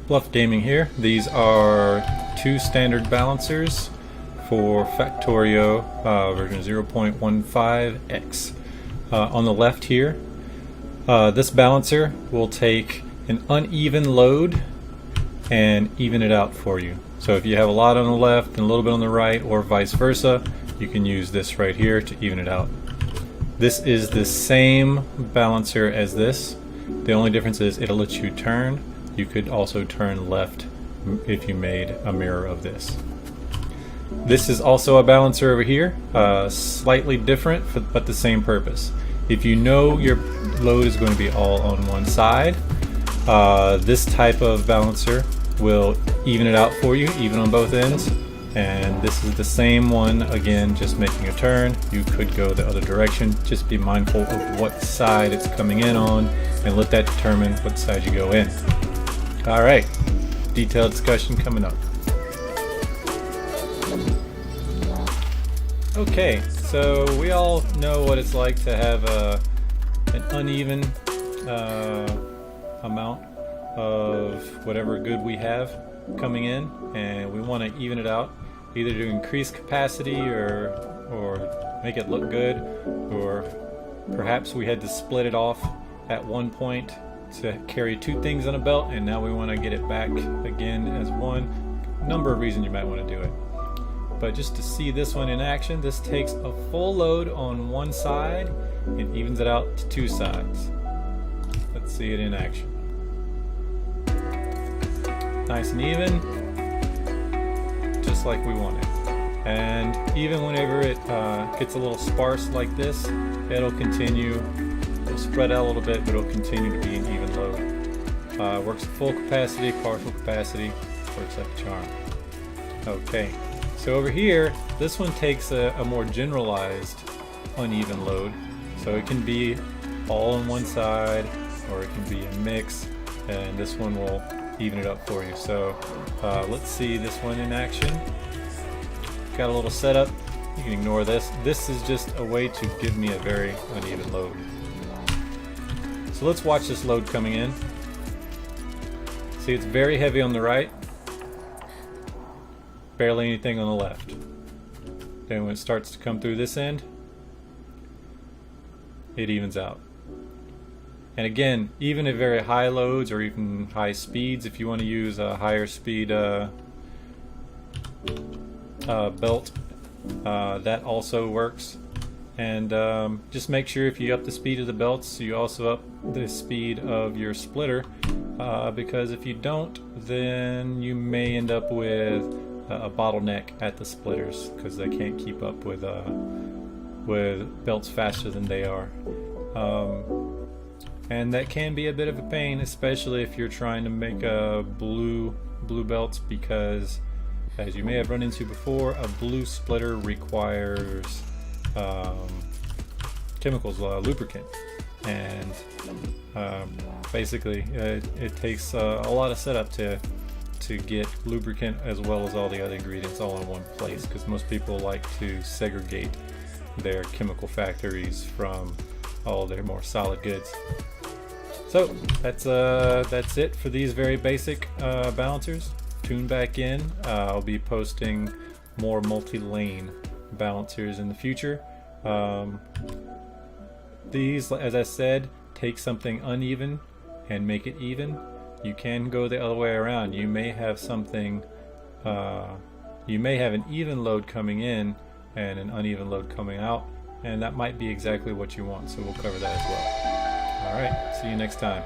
BLUF Gaming here. These are two standard balancers for Factorio version 0.15x. On the left here, this balancer will take an uneven load and even it out for you. So if you have a lot on the left and a little bit on the right, or vice versa, you can use this right here to even it out. This is the same balancer as this. The only difference is it'll let you turn. You could also turn left if you made a mirror of this. This is also a balancer over here, slightly different but the same purpose. If you know your load is going to be all on one side, this type of balancer will even it out for you, even on both ends. And this is the same one, again, just making a turn. You could go the other direction. Just be mindful of what side it's coming in on and let that determine what side you go in. Alright, detailed discussion coming up. Okay, so we all know what it's like to have an uneven amount of whatever good we have coming in, and we want to even it out, either to increase capacity or make it look good, or perhaps we had to split it off at one point to carry two things on a belt, and now we want to get it back again as one. Number of reasons you might want to do it. But just to see this one in action, this takes a full load on one side and evens it out to two sides. Let's see it in action. Nice and even, just like we want it. And even whenever it gets a little sparse like this, it'll continue. It'll spread out a little bit, but it'll continue to be an even load. Works at full capacity, partial capacity, works like a charm. Okay, so over here, this one takes a more generalized uneven load. So it can be all on one side, or it can be a mix, and this one will even it up for you. So let's see this one in action. Got a little setup. You can ignore this. This is just a way to give me a very uneven load. So let's watch this load coming in. See, it's very heavy on the right, barely anything on the left. Then when it starts to come through this end, it evens out. And again, even at very high loads or even high speeds, if you want to use a higher speed belt, that also works. And just make sure if you up the speed of the belts, you also up the speed of your splitter, because if you don't, then you may end up with a bottleneck at the splitters because they can't keep up with belts faster than they are. And that can be a bit of a pain, especially if you're trying to make blue belts, because as you may have run into before, a blue splitter requires chemicals, lubricant, and basically it takes a lot of setup to get lubricant as well as all the other ingredients all in one place, because most people like to segregate their chemical factories from all their more solid goods. So that's it for these very basic balancers. Tune back in. I'll be posting more multi-lane balancers in the future. These, as I said, take something uneven and make it even. You can go the other way around. You may have something, you may have an even load coming in and an uneven load coming out, and that might be exactly what you want, so we'll cover that as well. Alright, see you next time.